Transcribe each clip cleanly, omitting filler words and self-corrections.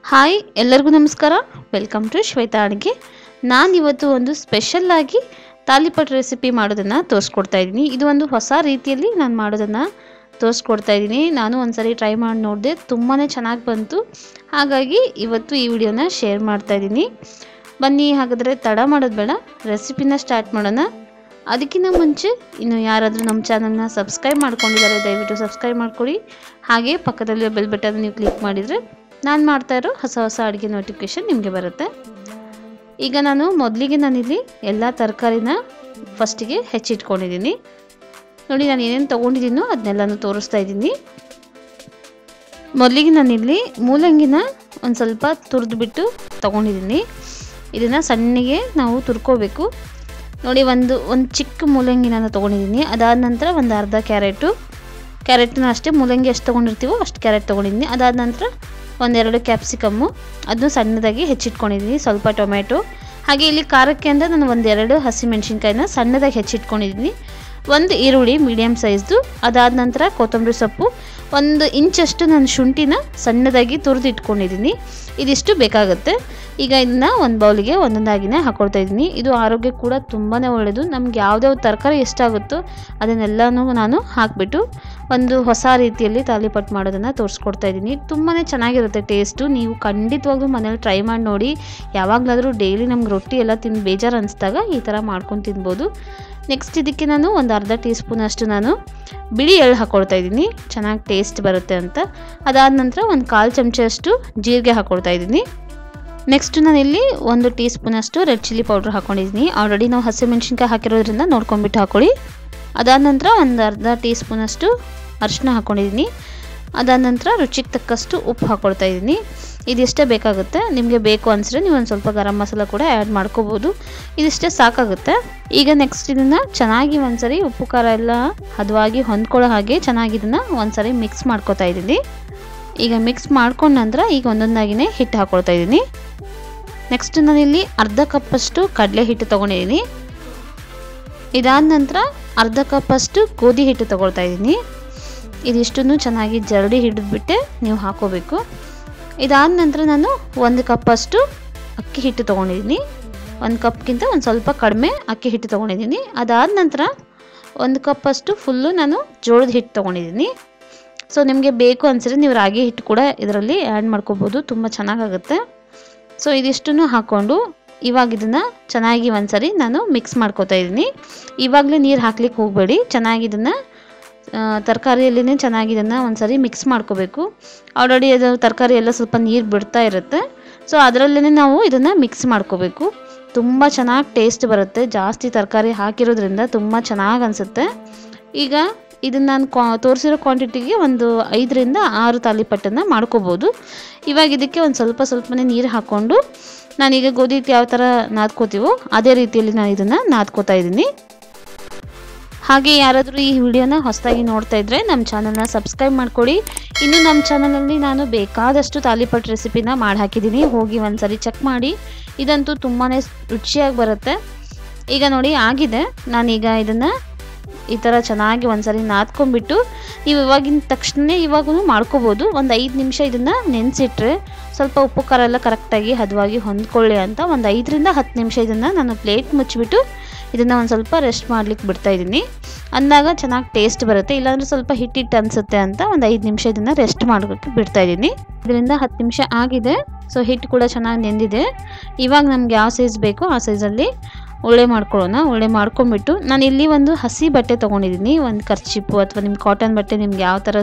Hi ಎಲ್ಲರಿಗೂ ನಮಸ್ಕಾರ. Welcome to Shweta ಅಡುಗೆ. ನಾನು ಇವತ್ತು ಒಂದು ಸ್ಪೆಷಲ್ ಆಗಿ ತಾಲಿಪಟ್ ರೆಸಿಪಿ ಮಾಡೋದನ್ನು ತೋರಿಸ್ಕೊಡ್ತಾ ಇದ್ದೀನಿ. ಇದು ಒಂದು ಹೊಸ ರೀತಿಯಲ್ಲಿ ನಾನು ಮಾಡೋದನ್ನು ತೋರಿಸ್ಕೊಡ್ತಾ ಇದ್ದೀನಿ. ನಾನು ಒಂದ್ಸರಿ ಟ್ರೈ ಮಾಡಿ ನೋಡಿದೆ, ತುಂಬಾ ಚೆನ್ನಾಗಿ ಬಂತು. ಹಾಗಾಗಿ ಇವತ್ತು ಈ ವಿಡಿಯೋನ ಶೇರ್ ಮಾಡ್ತಾ ಇದ್ದೀನಿ. ಬನ್ನಿ ಹಾಗಾದರೆ ತಡ ಮಾಡೋದು ಬೇಡ, ರೆಸಿಪಿನ ಸ್ಟಾರ್ಟ್ ಮಾಡೋಣ. ಅದಕ್ಕಿಂತ ಮುಂಚೆ ಇನ್ನು ಯಾರಾದರೂ ನಮ್ಮ ಚಾನಲ್ನ ಸಬ್ಸ್ಕ್ರೈಬ್ ಮಾಡ್ಕೊಂಡಿದ್ದಾರೆ ದಯವಿಟ್ಟು ಸಬ್ಸ್ಕ್ರೈಬ್ ಮಾಡ್ಕೊಳ್ಳಿ. ಹಾಗೆ ಪಕ್ಕದಲ್ಲಿ ಬೆಲ್ ಬಟನ್ ನೀವು ಕ್ಲಿಕ್ ಮಾಡಿದರೆ ನಾನು ಮಾಡ್ತಾ ಇರೋ ಹೊಸ ಅಡುಗೆ ನೋಟಿಫಿಕೇಷನ್ ನಿಮಗೆ ಬರುತ್ತೆ. ಈಗ ಮೊದಲಿಗೆ ನಾನಿಲ್ಲಿ ಎಲ್ಲ ತರಕಾರಿನ ಫಸ್ಟಿಗೆ ಹೆಚ್ಚಿಟ್ಕೊಂಡಿದ್ದೀನಿ. ನೋಡಿ, ನಾನು ಏನೇನು ತೊಗೊಂಡಿದ್ದೀನೋ ಅದನ್ನೆಲ್ಲನೂ ತೋರಿಸ್ತಾ ಇದ್ದೀನಿ. ಮೊದಲಿಗೆ ನಾನಿಲ್ಲಿ ಮೂಲಂಗಿನ ಒಂದು ಸ್ವಲ್ಪ ತುರಿದ್ಬಿಟ್ಟು ತೊಗೊಂಡಿದ್ದೀನಿ. ಇದನ್ನು ಸಣ್ಣಗೆ ನಾವು ತುರ್ಕೋಬೇಕು. ನೋಡಿ, ಒಂದು ಚಿಕ್ಕ ಮೂಲಂಗಿ ನಾನು ತೊಗೊಂಡಿದ್ದೀನಿ. ಅದಾದ ನಂತರ ಒಂದು ಅರ್ಧ ಕ್ಯಾರೆಟ್ನ ಅಷ್ಟೇ, ಮೂಲಂಗಿ ಎಷ್ಟು ತೊಗೊಂಡಿರ್ತೀವೋ ಅಷ್ಟು ಕ್ಯಾರೆಟ್ ತೊಗೊಂಡಿದ್ದೀನಿ. ಅದಾದ ನಂತರ ಒಂದೆರಡು ಕ್ಯಾಪ್ಸಿಕಮ್ಮು, ಅದನ್ನು ಸಣ್ಣದಾಗಿ ಹೆಚ್ಚಿಟ್ಕೊಂಡಿದ್ದೀನಿ. ಸ್ವಲ್ಪ ಟೊಮೆಟೊ, ಹಾಗೆ ಇಲ್ಲಿ ಖಾರಕ್ಕೆ ಅಂತ ನಾನು ಒಂದೆರಡು ಹಸಿಮೆಣ್ಸಿನ್ಕಾಯಿನ ಸಣ್ಣದಾಗಿ ಹೆಚ್ಚಿಟ್ಕೊಂಡಿದ್ದೀನಿ. ಒಂದು ಈರುಳ್ಳಿ ಮೀಡಿಯಮ್ ಸೈಜ್ದು. ಅದಾದ ನಂತರ ಕೊತ್ತಂಬರಿ ಸೊಪ್ಪು, 1 ಇಂಚಷ್ಟು ನಾನು ಶುಂಠಿನ ಸಣ್ಣದಾಗಿ ತುರಿದು ಇಟ್ಕೊಂಡಿದ್ದೀನಿ. ಇದಿಷ್ಟು ಬೇಕಾಗುತ್ತೆ. ಈಗ ಇದನ್ನು ಒಂದು ಬೌಲಿಗೆ ಒಂದೊಂದಾಗಿನೇ ಹಾಕ್ಕೊಳ್ತಾ ಇದ್ದೀನಿ. ಇದು ಆರೋಗ್ಯಕ್ಕೆ ಕೂಡ ತುಂಬಾ ಒಳ್ಳೆಯದು. ನಮ್ಗೆ ಯಾವುದ್ಯಾವ್ದು ತರಕಾರಿ ಎಷ್ಟಾಗುತ್ತೋ ಅದನ್ನೆಲ್ಲನೂ ನಾನು ಹಾಕಿಬಿಟ್ಟು ಒಂದು ಹೊಸ ರೀತಿಯಲ್ಲಿ ತಾಲಿಪಟ್ ಮಾಡೋದನ್ನು ತೋರಿಸ್ಕೊಡ್ತಾ ಇದ್ದೀನಿ. ತುಂಬಾ ಚೆನ್ನಾಗಿರುತ್ತೆ ಟೇಸ್ಟು. ನೀವು ಖಂಡಿತವಾಗ್ಲೂ ಮನೇಲಿ ಟ್ರೈ ಮಾಡಿ ನೋಡಿ. ಯಾವಾಗಲಾದರೂ ಡೈಲಿ ನಮ್ಗೆ ರೊಟ್ಟಿ ಎಲ್ಲ ತಿಂದು ಬೇಜಾರು ಅನಿಸಿದಾಗ ಈ ಥರ ಮಾಡ್ಕೊಂಡು ತಿನ್ಬೋದು. ನೆಕ್ಸ್ಟ್ ಇದಕ್ಕೆ ನಾನು ಒಂದು ಅರ್ಧ ಟೀ ಸ್ಪೂನಷ್ಟು ನಾನು ಬಿಳಿ ಎಳ್ಳು ಹಾಕ್ಕೊಳ್ತಾ ಇದ್ದೀನಿ, ಚೆನ್ನಾಗಿ ಟೇಸ್ಟ್ ಬರುತ್ತೆ ಅಂತ. ಅದಾದ ನಂತರ ಒಂದು 1/4 ಚಮಚಷ್ಟು ಜೀರಿಗೆ ಹಾಕ್ಕೊಳ್ತಾ ಇದ್ದೀನಿ. ನೆಕ್ಸ್ಟ್ ನಾನಿಲ್ಲಿ 1 ಟೀ ಸ್ಪೂನಷ್ಟು ರೆಡ್ ಚಿಲ್ಲಿ ಪೌಡ್ರ್ ಹಾಕ್ಕೊಂಡಿದ್ದೀನಿ. ಆಲ್ರೆಡಿ ನಾವು ಹಸಿಮೆಣ್ಸಿನ್ಕಾಯಿ ಹಾಕಿರೋದ್ರಿಂದ ನೋಡ್ಕೊಂಡ್ಬಿಟ್ಟು ಹಾಕ್ಕೊಳ್ಳಿ. ಅದಾದ ನಂತರ ಒಂದು ಅರ್ಧ ಟೀ ಸ್ಪೂನಷ್ಟು ಅರಿಶಿನ ಹಾಕ್ಕೊಂಡಿದ್ದೀನಿ. ಅದಾದ ನಂತರ ರುಚಿಗೆ ತಕ್ಕಷ್ಟು ಉಪ್ಪು ಹಾಕ್ಕೊಳ್ತಾ ಇದ್ದೀನಿ. ಇದಿಷ್ಟೇ ಬೇಕಾಗುತ್ತೆ. ನಿಮಗೆ ಬೇಕು ಅನಿಸಿದ್ರೆ ನೀವು ಒಂದು ಸ್ವಲ್ಪ ಗರಂ ಮಸಾಲ ಕೂಡ ಆ್ಯಡ್ ಮಾಡ್ಕೋಬೋದು. ಇದಿಷ್ಟೇ ಸಾಕಾಗುತ್ತೆ. ಈಗ ನೆಕ್ಸ್ಟ್ ಇದನ್ನು ಚೆನ್ನಾಗಿ ಒಂದ್ಸರಿ ಉಪ್ಪು ಖಾರ ಎಲ್ಲ ಹದವಾಗಿ ಹೊಂದ್ಕೊಳ್ಳೋ ಹಾಗೆ ಚೆನ್ನಾಗಿ ಇದನ್ನು ಒಂದ್ಸರಿ ಮಿಕ್ಸ್ ಮಾಡ್ಕೊತಾ ಇದ್ದೀನಿ. ಈಗ ಮಿಕ್ಸ್ ಮಾಡ್ಕೊಂಡ ನಂತರ ಈಗ ಒಂದೊಂದಾಗಿನೇ ಹಿಟ್ಟು ಹಾಕ್ಕೊಳ್ತಾ ಇದ್ದೀನಿ. ನೆಕ್ಸ್ಟ್ ನಾನಿಲ್ಲಿ ಅರ್ಧ ಕಪ್ಪಷ್ಟು ಕಡಲೆ ಹಿಟ್ಟು ತೊಗೊಂಡಿದ್ದೀನಿ. ಇದಾದ ನಂತರ ಅರ್ಧ ಕಪ್ಪಷ್ಟು ಗೋಧಿ ಹಿಟ್ಟು ತೊಗೊಳ್ತಾ ಇದ್ದೀನಿ. ಇದಿಷ್ಟನ್ನು ಚೆನ್ನಾಗಿ ಜರಡಿ ಹಿಡಿದ್ಬಿಟ್ಟೆ ನೀವು ಹಾಕೋಬೇಕು. ಇದಾದ ನಂತರ ನಾನು 1 ಕಪ್ಪಷ್ಟು ಅಕ್ಕಿ ಹಿಟ್ಟು ತೊಗೊಂಡಿದ್ದೀನಿ. 1 ಕಪ್ಗಿಂತ ಒಂದು ಸ್ವಲ್ಪ ಕಡಿಮೆ ಅಕ್ಕಿ ಹಿಟ್ಟು ತೊಗೊಂಡಿದ್ದೀನಿ. ಅದಾದ ನಂತರ 1 ಕಪ್ಪಷ್ಟು ಫುಲ್ಲು ನಾನು ಜೋಳದ ಹಿಟ್ಟು ತೊಗೊಂಡಿದ್ದೀನಿ. ಸೊ ನಿಮಗೆ ಬೇಕು ಅನಿಸಿದ್ರೆ ನೀವು ರಾಗಿ ಹಿಟ್ಟು ಕೂಡ ಇದರಲ್ಲಿ ಆ್ಯಡ್ ಮಾಡ್ಕೋಬೋದು, ತುಂಬ ಚೆನ್ನಾಗಾಗುತ್ತೆ. ಸೊ ಇದಿಷ್ಟನ್ನು ಹಾಕ್ಕೊಂಡು ಇವಾಗ ಇದನ್ನು ಚೆನ್ನಾಗಿ ಒಂದ್ಸರಿ ನಾನು ಮಿಕ್ಸ್ ಮಾಡ್ಕೋತಾ ಇದ್ದೀನಿ. ಇವಾಗಲೇ ನೀರು ಹಾಕ್ಲಿಕ್ಕೆ ಹೋಗಬೇಡಿ, ಚೆನ್ನಾಗಿ ಇದನ್ನು ತರಕಾರಿಯಲ್ಲಿನೇ ಚೆನ್ನಾಗಿ ಇದನ್ನು ಒಂದ್ಸರಿ ಮಿಕ್ಸ್ ಮಾಡ್ಕೋಬೇಕು. ಆಲ್ರೆಡಿ ಅದು ತರಕಾರಿ ಎಲ್ಲ ಸ್ವಲ್ಪ ನೀರು ಬಿಡ್ತಾ ಇರುತ್ತೆ. ಸೊ ಅದರಲ್ಲೇ ನಾವು ಇದನ್ನು ಮಿಕ್ಸ್ ಮಾಡ್ಕೋಬೇಕು. ತುಂಬ ಚೆನ್ನಾಗಿ ಟೇಸ್ಟ್ ಬರುತ್ತೆ. ಜಾಸ್ತಿ ತರಕಾರಿ ಹಾಕಿರೋದ್ರಿಂದ ತುಂಬ ಚೆನ್ನಾಗಿ ಅನಿಸುತ್ತೆ. ಈಗ ಇದನ್ನು ನಾನು ತೋರಿಸಿರೋ ಕ್ವಾಂಟಿಟಿಗೆ ಒಂದು 5ರಿಂದ 6 ತಾಲಿಪಟ್ಟನ್ನು ಮಾಡ್ಕೋಬೋದು. ಇವಾಗ ಇದಕ್ಕೆ ಒಂದು ಸ್ವಲ್ಪನೇ ನೀರು ಹಾಕ್ಕೊಂಡು ನಾನೀಗ ಗೋಧಿ ಹಿಟ್ಟು ಯಾವ ಥರ ನಾದ್ಕೋತೀವೋ ಅದೇ ರೀತಿಯಲ್ಲಿ ನಾನು ಇದನ್ನು ನಾದ್ಕೋತಾ ಇದ್ದೀನಿ. ಹಾಗೆ ಯಾರಾದರೂ ಈ ವಿಡಿಯೋನ ಹೊಸದಾಗಿ ನೋಡ್ತಾ ಇದ್ದರೆ ನಮ್ಮ ಚಾನಲ್ನ ಸಬ್ಸ್ಕ್ರೈಬ್ ಮಾಡ್ಕೊಳ್ಳಿ. ಇನ್ನು ನಮ್ಮ ಚಾನಲಲ್ಲಿ ನಾನು ಬೇಕಾದಷ್ಟು ತಾಲಿಪಟ್ ರೆಸಿಪಿನ ಮಾಡಿ ಹಾಕಿದ್ದೀನಿ, ಹೋಗಿ ಒಂದ್ಸರಿ ಚೆಕ್ ಮಾಡಿ. ಇದಂತೂ ತುಂಬಾ ರುಚಿಯಾಗಿ ಬರುತ್ತೆ. ಈಗ ನೋಡಿ ಆಗಿದೆ. ನಾನೀಗ ಇದನ್ನು ಈ ಥರ ಚೆನ್ನಾಗಿ ಒಂದ್ಸರಿ ನಾದ್ಕೊಂಡ್ಬಿಟ್ಟು ನೀವು ಇವಾಗಿನ ತಕ್ಷಣ ಇವಾಗೂ ಮಾಡ್ಕೋಬೋದು. ಒಂದು 5 ನಿಮಿಷ ಇದನ್ನು ನೆನೆಸಿಟ್ರೆ ಸ್ವಲ್ಪ ಉಪ್ಪು ಖಾರ ಎಲ್ಲ ಕರೆಕ್ಟಾಗಿ ಹದವಾಗಿ ಹೊಂದ್ಕೊಳ್ಳಿ ಅಂತ ಒಂದು 5ರಿಂದ 10 ನಿಮಿಷ ಇದನ್ನು ನಾನು ಪ್ಲೇಟ್ ಮುಚ್ಚಿಬಿಟ್ಟು ಇದನ್ನು ಒಂದು ಸ್ವಲ್ಪ ರೆಸ್ಟ್ ಮಾಡ್ಲಿಕ್ಕೆ ಬಿಡ್ತಾಯಿದ್ದೀನಿ. ಅಂದಾಗ ಚೆನ್ನಾಗಿ ಟೇಸ್ಟ್ ಬರುತ್ತೆ. ಇಲ್ಲಾಂದರೆ ಸ್ವಲ್ಪ ಹಿಟ್ಟಿಟ್ಟು ಅನಿಸುತ್ತೆ ಅಂತ ಒಂದು 5 ನಿಮಿಷ ಇದನ್ನು ರೆಸ್ಟ್ ಮಾಡೋಕ್ಕೆ ಬಿಡ್ತಾಯಿದ್ದೀನಿ. ಇದರಿಂದ 10 ನಿಮಿಷ ಆಗಿದೆ. ಸೊ ಹಿಟ್ಟು ಕೂಡ ಚೆನ್ನಾಗಿ ನೆಂದಿದೆ. ಇವಾಗ ನಮ್ಗೆ ಯಾವ ಸೈಜ್ ಬೇಕೋ ಆ ಸೈಜಲ್ಲಿ ಉಳ್ಳೆ ಮಾಡ್ಕೊಳ್ಳೋಣ. ಉಳ್ಳೆ ಮಾಡ್ಕೊಂಬಿಟ್ಟು ನಾನು ಇಲ್ಲಿ ಒಂದು ಹಸಿ ಬಟ್ಟೆ ತೊಗೊಂಡಿದ್ದೀನಿ. ಒಂದು ಕರ್ಚಿಪ್ಪು ಅಥವಾ ನಿಮ್ಮ ಕಾಟನ್ ಬಟ್ಟೆ ನಿಮ್ಗೆ ಯಾವ ಥರ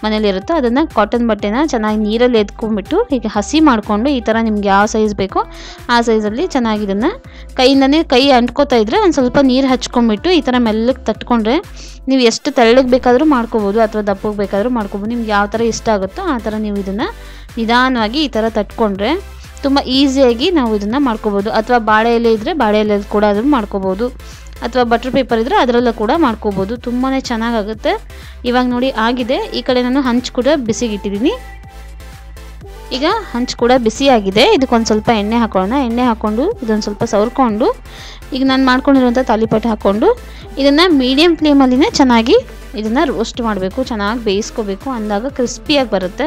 ಮನೇಲಿರುತ್ತೋ ಅದನ್ನು ಕಾಟನ್ ಬಟ್ಟೆನ ಚೆನ್ನಾಗಿ ನೀರಲ್ಲಿ ಎತ್ಕೊಂಡ್ಬಿಟ್ಟು ಹೀಗೆ ಹಸಿ ಮಾಡಿಕೊಂಡು ಈ ಥರ ನಿಮ್ಗೆ ಯಾವ ಸೈಜ್ ಬೇಕೋ ಆ ಸೈಜಲ್ಲಿ ಚೆನ್ನಾಗಿ ಇದನ್ನು ಕೈಯಿಂದನೇ ಕೈ ಅಂಟ್ಕೋತಾ ಇದ್ದರೆ ಒಂದು ಸ್ವಲ್ಪ ನೀರು ಹಚ್ಕೊಂಡ್ಬಿಟ್ಟು ಈ ಥರ ಮೆಲ್ಲಗೆ ತಟ್ಕೊಂಡ್ರೆ ನೀವು ಎಷ್ಟು ತೆಳ್ಳಗೆ ಬೇಕಾದರೂ ಮಾಡ್ಕೋಬೋದು ಅಥವಾ ದಪ್ಪಗೆ ಬೇಕಾದರೂ ಮಾಡ್ಕೋಬೋದು. ನಿಮ್ಗೆ ಯಾವ ಥರ ಇಷ್ಟ ಆಗುತ್ತೋ ಆ ಥರ ನೀವು ಇದನ್ನು ನಿಧಾನವಾಗಿ ಈ ಥರ ತಟ್ಕೊಂಡ್ರೆ ತುಂಬ ಈಸಿಯಾಗಿ ನಾವು ಇದನ್ನು ಮಾಡ್ಕೋಬೋದು. ಅಥವಾ ಬಾಳೆ ಎಲೆ ಇದ್ದರೆ ಬಾಳೆ ಎಲೆ ಕೂಡ ಅದನ್ನು ಮಾಡ್ಕೋಬೋದು, ಅಥವಾ ಬಟರ್ ಪೇಪರ್ ಇದ್ದರೆ ಅದರಲ್ಲೂ ಕೂಡ ಮಾಡ್ಕೋಬೋದು. ತುಂಬಾ ಚೆನ್ನಾಗಾಗುತ್ತೆ. ಇವಾಗ ನೋಡಿ ಆಗಿದೆ. ಈ ಕಡೆ ನಾನು ಹಂಚು ಕೂಡ ಬಿಸಿಗಿಟ್ಟಿದ್ದೀನಿ. ಈಗ ಹಂಚು ಕೂಡ ಬಿಸಿಯಾಗಿದೆ. ಇದಕ್ಕೊಂದು ಸ್ವಲ್ಪ ಎಣ್ಣೆ ಹಾಕೊಳ್ಳೋಣ. ಎಣ್ಣೆ ಹಾಕ್ಕೊಂಡು ಇದೊಂದು ಸ್ವಲ್ಪ ಸವರ್ಕೊಂಡು ಈಗ ನಾನು ಮಾಡ್ಕೊಂಡಿರುವಂಥ ತಾಲಿಪಟ್ಟು ಹಾಕ್ಕೊಂಡು ಇದನ್ನು ಮೀಡಿಯಮ್ ಫ್ಲೇಮಲ್ಲಿನೇ ಚೆನ್ನಾಗಿ ಇದನ್ನು ರೋಸ್ಟ್ ಮಾಡಬೇಕು, ಚೆನ್ನಾಗಿ ಬೇಯಿಸ್ಕೋಬೇಕು. ಅಂದಾಗ ಕ್ರಿಸ್ಪಿಯಾಗಿ ಬರುತ್ತೆ.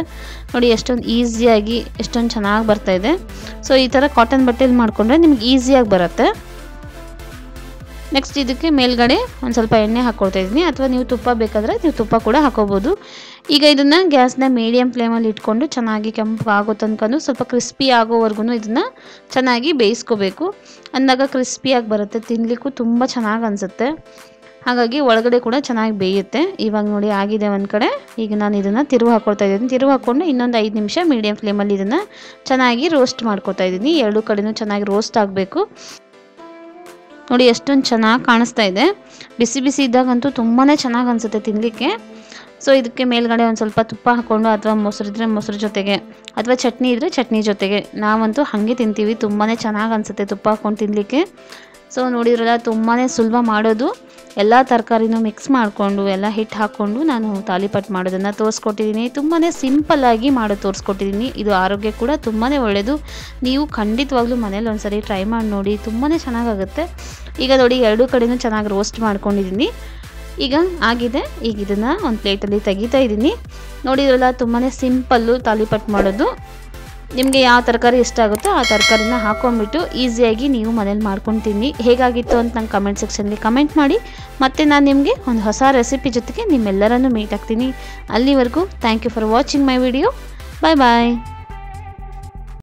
ನೋಡಿ ಎಷ್ಟೊಂದು ಈಸಿಯಾಗಿ ಎಷ್ಟೊಂದು ಚೆನ್ನಾಗಿ ಬರ್ತಾಯಿದೆ. ಸೊ ಈ ಥರ ಕಾಟನ್ ಬಟ್ಟೆಯಲ್ಲಿ ಮಾಡಿಕೊಂಡ್ರೆ ನಿಮ್ಗೆ ಈಸಿಯಾಗಿ ಬರುತ್ತೆ. ನೆಕ್ಸ್ಟ್ ಇದಕ್ಕೆ ಮೇಲ್ಗಡೆ ಒಂದು ಸ್ವಲ್ಪ ಎಣ್ಣೆ ಹಾಕ್ಕೊಳ್ತಾ ಇದ್ದೀನಿ, ಅಥವಾ ನೀವು ತುಪ್ಪ ಬೇಕಾದರೆ ನೀವು ತುಪ್ಪ ಕೂಡ ಹಾಕೋಬೋದು. ಈಗ ಇದನ್ನು ಗ್ಯಾಸ್ನ ಮೀಡಿಯಮ್ ಫ್ಲೇಮಲ್ಲಿ ಇಟ್ಕೊಂಡು ಚೆನ್ನಾಗಿ ಕೆಂಪು ಆಗೋ ತನಕ ಸ್ವಲ್ಪ ಕ್ರಿಸ್ಪಿ ಆಗೋವರೆಗೂ ಇದನ್ನು ಚೆನ್ನಾಗಿ ಬೇಯಿಸ್ಕೋಬೇಕು. ಅಂದಾಗ ಕ್ರಿಸ್ಪಿಯಾಗಿ ಬರುತ್ತೆ, ತಿನ್ನಲಿಕ್ಕೂ ತುಂಬ ಚೆನ್ನಾಗಿ ಅನಿಸುತ್ತೆ. ಹಾಗಾಗಿ ಒಳಗಡೆ ಕೂಡ ಚೆನ್ನಾಗಿ ಬೇಯುತ್ತೆ. ಇವಾಗ ನೋಡಿ ಆಗಿದೆ ಒಂದು ಕಡೆ. ಈಗ ನಾನು ಇದನ್ನು ತಿರುವು ಹಾಕ್ಕೊಳ್ತಾ ಇದ್ದೀನಿ. ತಿರುವು ಹಾಕ್ಕೊಂಡು ಇನ್ನೊಂದು 5 ನಿಮಿಷ ಮೀಡಿಯಮ್ ಫ್ಲೇಮಲ್ಲಿ ಇದನ್ನು ಚೆನ್ನಾಗಿ ರೋಸ್ಟ್ ಮಾಡ್ಕೊತಾ ಇದ್ದೀನಿ. ಎರಡೂ ಕಡೆನೂ ಚೆನ್ನಾಗಿ ರೋಸ್ಟ್ ಆಗಬೇಕು. ನೋಡಿ ಎಷ್ಟೊಂದು ಚೆನ್ನಾಗಿ ಕಾಣಿಸ್ತಾ ಇದೆ. ಬಿಸಿ ಬಿಸಿ ಇದ್ದಾಗಂತೂ ತುಂಬಾ ಚೆನ್ನಾಗಿ ಅನಿಸುತ್ತೆ ತಿನ್ನಲಿಕ್ಕೆ. ಸೊ ಇದಕ್ಕೆ ಮೇಲ್ಗಡೆ ಒಂದು ಸ್ವಲ್ಪ ತುಪ್ಪ ಹಾಕ್ಕೊಂಡು, ಅಥವಾ ಮೊಸರಿದ್ರೆ ಮೊಸರು ಜೊತೆಗೆ, ಅಥವಾ ಚಟ್ನಿ ಇದ್ದರೆ ಚಟ್ನಿ ಜೊತೆಗೆ, ನಾವಂತೂ ಹಾಗೆ ತಿಂತೀವಿ. ತುಂಬಾ ಚೆನ್ನಾಗಿ ಅನಿಸುತ್ತೆ ತುಪ್ಪ ಹಾಕ್ಕೊಂಡು ತಿನ್ನಲಿಕ್ಕೆ. ಸೊ ನೋಡಿದ್ರಲ್ಲ, ತುಂಬಾ ಸುಲಭ ಮಾಡೋದು. ಎಲ್ಲ ತರಕಾರಿನೂ ಮಿಕ್ಸ್ ಮಾಡಿಕೊಂಡು ಎಲ್ಲ ಹಿಟ್ಟು ಹಾಕ್ಕೊಂಡು ನಾನು ತಾಲಿಪಟ್ಟು ಮಾಡೋದನ್ನು ತೋರಿಸ್ಕೊಟ್ಟಿದ್ದೀನಿ. ತುಂಬಾ ಸಿಂಪಲ್ಲಾಗಿ ಮಾಡೋದು ತೋರಿಸ್ಕೊಟ್ಟಿದ್ದೀನಿ. ಇದು ಆರೋಗ್ಯ ಕೂಡ ತುಂಬಾ ಒಳ್ಳೆಯದು. ನೀವು ಖಂಡಿತವಾಗ್ಲೂ ಮನೇಲಿ ಒಂದ್ಸರಿ ಟ್ರೈ ಮಾಡಿ ನೋಡಿ, ತುಂಬಾ ಚೆನ್ನಾಗಾಗುತ್ತೆ. ಈಗ ನೋಡಿ ಎರಡೂ ಕಡೆನೂ ಚೆನ್ನಾಗಿ ರೋಸ್ಟ್ ಮಾಡ್ಕೊಂಡಿದ್ದೀನಿ. ಈಗ ಆಗಿದೆ. ಈಗ ಇದನ್ನು ಒಂದು ಪ್ಲೇಟಲ್ಲಿ ತೆಗಿತಾ ಇದ್ದೀನಿ. ನೋಡಿದ್ರಲ್ಲ, ತುಂಬಾ ಸಿಂಪಲ್ಲು ತಾಲಿಪಟ್ಟು ಮಾಡೋದು. ನಿಮಗೆ ಯಾವ ತರಕಾರಿ ಇಷ್ಟ ಆಗುತ್ತೋ ಆ ತರಕಾರಿನ ಹಾಕೊಂಡ್ಬಿಟ್ಟು ಈಸಿಯಾಗಿ ನೀವು ಮನೇಲಿ ಮಾಡ್ಕೊಂಡು ತಿನ್ನಿ. ಹೇಗಾಗಿತ್ತು ಅಂತ ನಂಗೆ ಕಮೆಂಟ್ ಸೆಕ್ಷನ್ಲಿ ಕಮೆಂಟ್ ಮಾಡಿ. ಮತ್ತು ನಾನು ನಿಮಗೆ ಒಂದು ಹೊಸ ರೆಸಿಪಿ ಜೊತೆಗೆ ನಿಮ್ಮೆಲ್ಲರನ್ನು ಮೀಟ್ ಆಗ್ತೀನಿ. ಅಲ್ಲಿವರೆಗೂ thank you for watching my video. Bye bye.